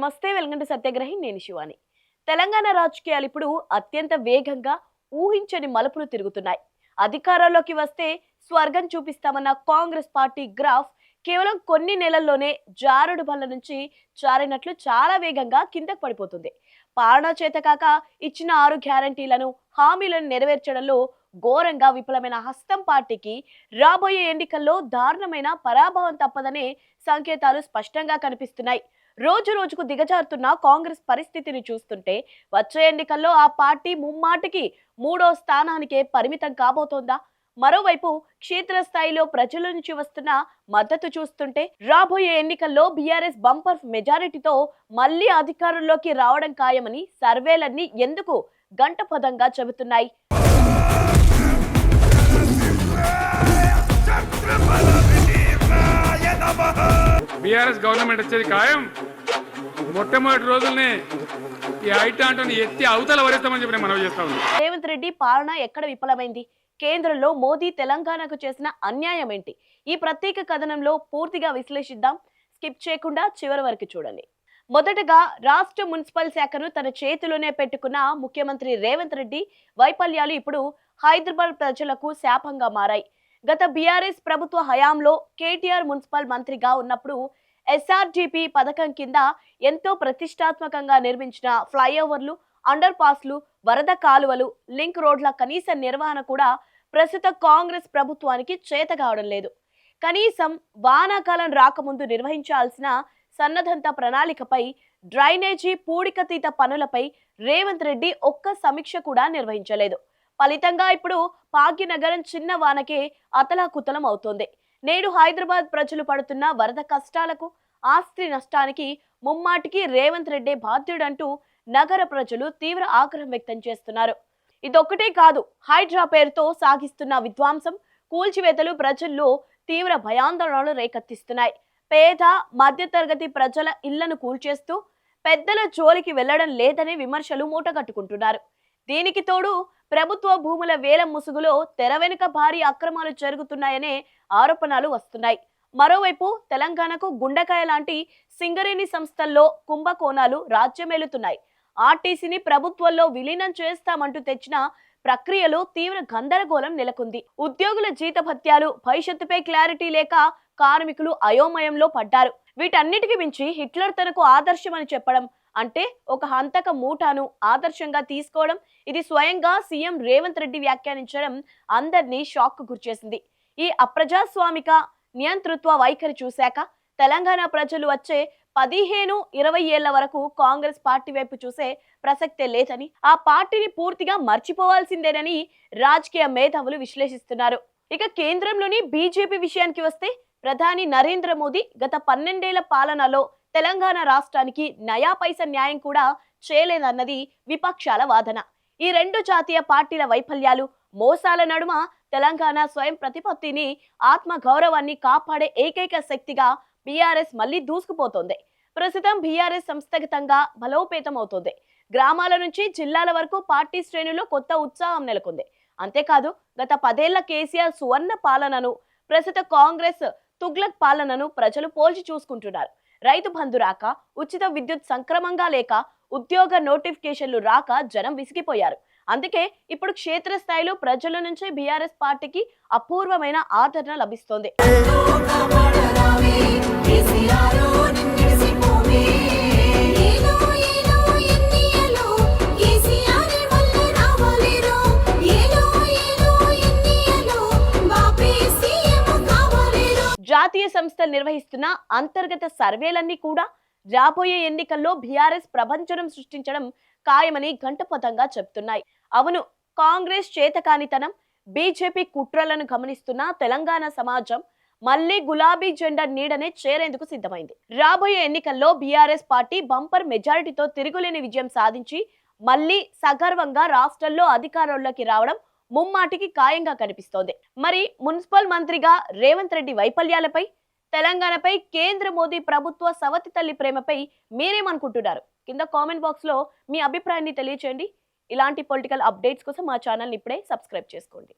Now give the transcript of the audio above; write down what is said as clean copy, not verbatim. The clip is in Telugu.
నమస్తే, వెల్కమ్ టు సత్యగ్రహి. నేను శివాని. తెలంగాణ రాజకీయాలు ఇప్పుడు అత్యంత వేగంగా ఊహించని మలుపులు తిరుగుతున్నాయి. అధికారంలోకి వస్తే స్వర్గం చూపిస్తామన్న కాంగ్రెస్ పార్టీ గ్రాఫ్ కేవలం కొన్ని నెలల్లోనే జారుడు బల్ల నుంచి జారినట్లు చాలా వేగంగా కిందకు పడిపోతుంది. పాలనా చేతకాక ఇచ్చిన 6 గ్యారంటీలను, హామీలను నెరవేర్చడంలో ఘోరంగా విఫలమైన హస్తం పార్టీకి రాబోయే ఎన్నికల్లో దారుణమైన పరాభవం తప్పదనే సంకేతాలు స్పష్టంగా కనిపిస్తున్నాయి. రోజు రోజుకు దిగజారుతున్న కాంగ్రెస్ పరిస్థితిని చూస్తుంటే వచ్చే ఎన్నికల్లో ఆ పార్టీ ముమ్మాటికి 3వ స్థానానికే పరిమితం కాబోతోందా? మరోవైపు క్షేత్రస్థాయిలో ప్రజల నుంచి వస్తున్న మద్దతు చూస్తుంటే రాబోయే ఎన్నికల్లో బీఆర్ఎస్ బంపర్ మెజారిటీతో మళ్లీ అధికారంలోకి రావడం ఖాయమని సర్వేలన్నీ ఎందుకు గంటపదంగా చెబుతున్నాయి. బీఆర్ఎస్ గవర్నమెంట్ వచ్చేది ఖాయం. మొట్టమొదటి రోజుల్నే ఈ ఐటాంటోని ఎత్తి అవతల వరేస్తామని చెప్పి మనం చేస్తా ఉన్నాం. రేవంత్ రెడ్డి పాలన ఎక్కడ విఫలమైంది? కేంద్రంలో మోదీ తెలంగాణకు చేసిన అన్యాయం ఏంటి? ఈ ప్రత్యేక కథనంలో పూర్తిగా విశ్లేషిద్దాం. స్కిప్ చేయకుండా చివరి వరకు చూడండి. మొదటగా రాష్ట్ర మున్సిపల్ శాఖను తన చేతిలోనే పెట్టుకున్న ముఖ్యమంత్రి రేవంత్ రెడ్డి వైఫల్యాలు ఇప్పుడు హైదరాబాద్ ప్రజలకు శాపంగా మారాయి. గత బీఆర్ఎస్ ప్రభుత్వ హయాంలో కేటీఆర్ మున్సిపల్ మంత్రిగా ఉన్నప్పుడు ఎస్ఆర్డిపి పథకం కింద ఎంతో ప్రతిష్టాత్మకంగా నిర్మించిన ఫ్లైఓవర్లు, అండర్ పాస్లు, వరద కాలువలు, లింక్ రోడ్ల కనీస నిర్వహణ కూడా ప్రస్తుత కాంగ్రెస్ ప్రభుత్వానికి చేత కావడం లేదు. కనీసం వానాకాలం రాకముందు నిర్వహించాల్సిన సన్నద్ధత ప్రణాళికపై, డ్రైనేజీ పూడికతీత పనులపై రేవంత్ రెడ్డి ఒక్క సమీక్ష కూడా నిర్వహించలేదు. ఫలితంగా ఇప్పుడు భాగ్యనగరం చిన్న వానకే అతలాకుతలం అవుతోంది. నేడు హైదరాబాద్ ప్రజలు పడుతున్న వరద కష్టాలకు, ఆస్తి నష్టానికి ముమ్మాటికి రేవంత్ రెడ్డి బాధ్యుడంటూ నగర ప్రజలు తీవ్ర ఆగ్రహం వ్యక్తం చేస్తున్నారు. ఇదొక్కటే కాదు, హైడ్రా పేరుతో సాగిస్తున్న విధ్వంసం, కూల్చివేతలు ప్రజల్లో తీవ్ర భయాందోళనలు రేకెత్తిస్తున్నాయి. పేద మధ్యతరగతి ప్రజల ఇళ్లను కూల్చేస్తూ పెద్దల జోలికి వెళ్లడం లేదనే విమర్శలు మూటగట్టుకుంటున్నారు. దీనికి తోడు ప్రభుత్వ భూముల వేలం ముసుగులో తెర వెనుక భారీ అక్రమాలు జరుగుతున్నాయనే ఆరోపణలు వస్తున్నాయి. మరోవైపు తెలంగాణకు గుండెకాయ లాంటి సింగరేణి సంస్థల్లో కుంభకోణాలు రాజ్యమేలుతున్నాయి. ఆర్టీసీని ప్రభుత్వంలో విలీనం చేస్తామంటూ తెచ్చిన ప్రక్రియలో తీవ్ర గందరగోళం నెలకొంది. ఉద్యోగుల జీతభత్యాలు, భవిష్యత్తుపై క్లారిటీ లేక కార్మికులు అయోమయంలో పడ్డారు. వీటన్నిటికి మించి హిట్లర్ తనకు ఆదర్శమని చెప్పడం, అంటే ఒక హంతక మూటాను ఆదర్శంగా తీసుకోవడం, ఇది స్వయంగా సీఎం రేవంత్ రెడ్డి వ్యాఖ్యానించడం అందరినీ షాక్ గురిచేసింది. ఈ అప్రజాస్వామిక నియంతృత్వ వైఖరి చూశాక తెలంగాణ ప్రజలు వచ్చే 15-20 ఏళ్ల వరకు కాంగ్రెస్ పార్టీ వైపు చూసే ప్రసక్తే లేదని, ఆ పార్టీని పూర్తిగా మర్చిపోవాల్సిందేనని రాజకీయ మేధావులు విశ్లేషిస్తున్నారు. ఇక కేంద్రంలోని బీజేపీ విషయానికి వస్తే ప్రధాని నరేంద్ర మోదీ గత 12 ఏళ్ల పాలనలో తెలంగాణ రాష్ట్రానికి నయా పైసా న్యాయం కూడా చేయలేదన్నది విపక్షాల వాదన. ఈ రెండు జాతీయ పార్టీల వైఫల్యాలు, మోసాల నడుమ తెలంగాణ స్వయం ప్రతిపత్తిని, ఆత్మ గౌరవాన్ని కాపాడే ఏకైక శక్తిగా బీఆర్ఎస్ మళ్లీ దూసుకుపోతోంది. ప్రస్తుతం బీఆర్ఎస్ సంస్థాగతంగా బలోపేతం అవుతోంది. గ్రామాల నుంచి జిల్లాల వరకు పార్టీ శ్రేణుల్లో కొత్త ఉత్సాహం నెలకొంది. అంతేకాదు, గత 10 ఏళ్ల కేసీఆర్ సువర్ణ పాలనను, ప్రస్తుత కాంగ్రెస్ తుగ్లక్ పాలనను ప్రజలు పోల్చి చూసుకుంటున్నారు. రైతు బంధు రాక, ఉచిత విద్యుత్ సంక్రమంగా లేక, ఉద్యోగ నోటిఫికేషన్లు రాక జనం విసిగిపోయారు. అందుకే ఇప్పుడు క్షేత్రస్థాయిలో ప్రజల నుంచి బీఆర్ఎస్ పార్టీకి అపూర్వమైన ఆదరణ లభిస్తోంది. జాతీయ సంస్థలు నిర్వహిస్తున్న అంతర్గత సర్వేలన్నీ కూడా రాబోయే ఎన్నికల్లో బీఆర్ఎస్ ప్రభంజనం సృష్టించడం ఖాయమని గంటపదంగా చెప్తున్నాయి. అవును, కాంగ్రెస్ చేతకానితనం, బీజేపీ కుట్రలను గమనిస్తున్న తెలంగాణ సమాజం మళ్లీ గులాబీ జెండా నీడనే చేరేందుకు సిద్ధమైంది. రాబోయే ఎన్నికల్లో బీఆర్ఎస్ పార్టీ బంపర్ మెజారిటీతో తిరుగులేని విజయం సాధించి మళ్లీ సగర్వంగా రాష్ట్రంలో అధికారంలోకి రావడం ముమ్మాటికి ఖాయంగా కనిపిస్తోంది. మరి మున్సిపల్ మంత్రిగా రేవంత్ రెడ్డి వైఫల్యాలపై, తెలంగాణపై కేంద్ర మోదీ ప్రభుత్వ సవతి తల్లి ప్రేమపై మీరేమనుకుంటున్నారు? కింద కామెంట్ బాక్స్ లో మీ అభిప్రాయాన్ని తెలియచేయండి. ఇలాంటి పొలిటికల్ అప్డేట్స్ కోసం మా ఛానల్ని ఇప్పుడే సబ్స్క్రైబ్ చేసుకోండి.